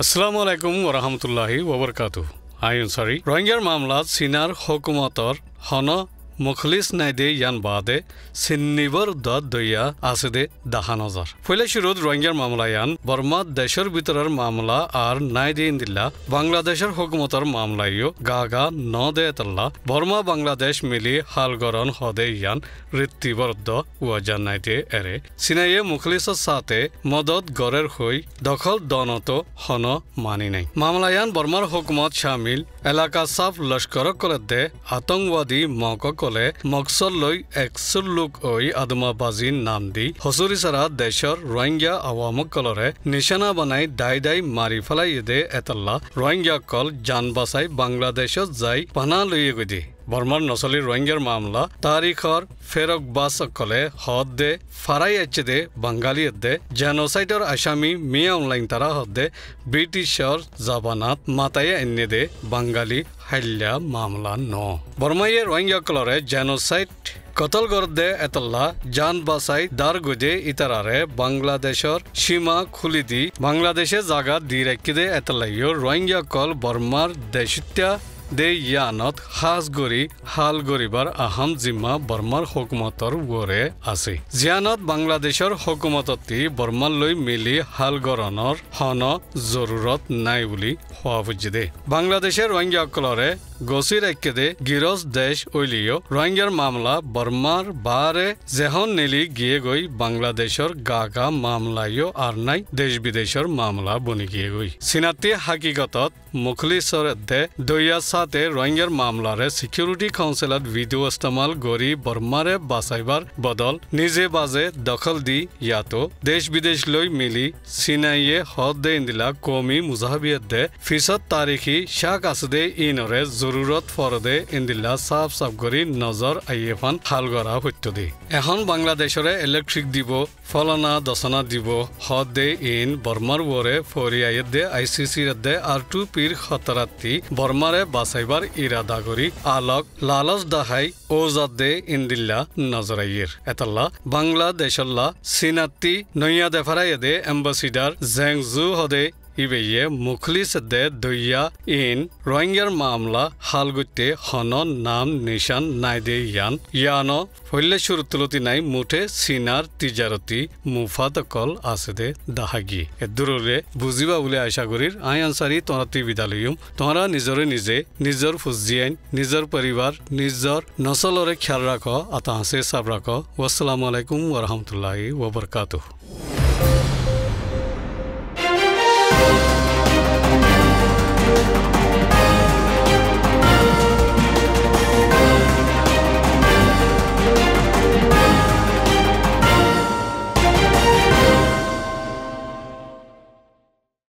আসসালামু আলাইকুম ওয়া রাহমাতুল্লাহি ওয়া বারাকাতুহু আইন সরি রোহিঙ্গার মামলা চীনার হুকুমতর হন মুখলিস নাইদে ইয়ান বাদে সিন্নিবর দইয়া আসে দাহা নজর ফলে শুরুত রোহিঙ্গার মামলা ইয়ান বর্মা দেশের ভিতরের মামলা আর নাইদে ইন্দিল্লা বাংলাদেশের হুকুমতর মামলাইও গা ন দে তল্লা বর্মা বাংলাদেশ মিলি হালগরন হদে ইয়ান ঋত্তিবর্দ ওয়াজান নাইদে এরে সিনাইয়ে মুখলিসের সাথে মদত গড়ের হই দখল দনত হন মানি নাই মামলা ইয়ান বর্মার হুকুমত শামিল এলাকা সাফ লস্কর করে দে আতঙ্কবাদী মক কলে মকসদ লৈ 100 লোক ওই আদমাবাজি নাম দি হসুরি সারা দেশর রোহিঙ্গা আওয়ামক কলরে নিশানা বানাই দাই মারি ফেলাই দে এতল্লা রোহিঙ্গা কল জান বাসাই বাংলাদেশত যাই পানা লইয়ে গদি বর্মার নসলি রোহিঙ্গার মামলা তারিখর ফেরক বাস কলে হদ দে ফারাই এচ্ছে দে বাঙালি দে জেনোসাইডর আসামি মিয়া অনলাইন তারা হদ দে ব্রিটিশর জাবানাত মাতায়ে এনে দে বাঙালি হাইল্লা মামলা ন বর্মাইয়ে রোহিঙ্গা কলরে জেনোসাইড কতল গর্দে এতল্লা জান বাসাই দার গুদে ইতারারে বাংলাদেশর সীমা খুলি দি বাংলাদেশে জাগা দি রেখে দে এতলাইও রোহিঙ্গা কল বর্মার দেশিত্যা দে ইয়ানত হাজ গরি হাল গরিবার আহাম জিম্মা বর্মার হুকুমতর ওরে আছে জিয়ানত বাংলাদেশর হুকুমততি বর্মার লৈ মিলি হাল গরণর হন জরুরত নাই বুলি হওয়া বুঝে দে বাংলাদেশের রোহিঙ্গা কলরে গছি রেখে দে গিরস দেশ ওইলিও রোহিঙ্গার মামলা বর্মার বারে যেহন নেলি গিয়ে গই বাংলাদেশর গা মামলাইও আর নাই দেশ বিদেশর মামলা বনি গিয়ে গই সিনাতি হাকিকতত মুখলিসর দে দইয়া সাথে রোহিঙ্গার মামলারে সিকিউরিটি কাউন্সিলত ভিডিও ইস্তেমাল গরি বর্মারে বাঁচাইবার বদল নিজে বাজে দখল দি ইয়াতো দেশ বিদেশ লৈ মিলি সিনাইয়ে হদ দে ইন্দিলা কমি মুজাহাবিয়ত দে ফিসত তারিখি শাক আসদে ইনরে জরুরত ফরদে ইন্দিল্লা সাফ করি নজর আইয়েফান হাল গড়া হত্য দি এখন বাংলাদেশরে ইলেকট্রিক দিব ফলনা দশনা দিব হদ দে ইন বর্মার ওরে ফরিয়াইত দে আইসিসি দে আর টু পীর খতরাতি বর্মারে বাঁচাইবার ইরাদা করি আলোক লালচ দাহাই ওজাদ দে ইন্দিল্লা নজর আইয়ের এতাল্লা বাংলাদেশল্লা সিনাতি নইয়া দেফারাই দে এম্বাসিডার জেংজু হদে ইবেয়ে মুখলিস দে দইয়া ইন রোহিঙ্গার মামলা হালগুতে হন নাম নিশান নাই দে ইয়ানো ফলে সুরতুলতি নাই মুঠে সিনার তিজারতি মুফাতকল আছে দে দাহাগি এদুরে বুঝিবা বলে আশা করির আই আনসারি তোরাতি বিদালয়ুম তোরা নিজরে নিজে নিজর ফুজিয়াইন নিজর পরিবার নিজর নসলরে খেয়াল রাখো আতা হাসে সাব রাখো ওয়াসসালামু আলাইকুম ওয়া রাহমাতুল্লাহি ওয়া বারাকাতুহু।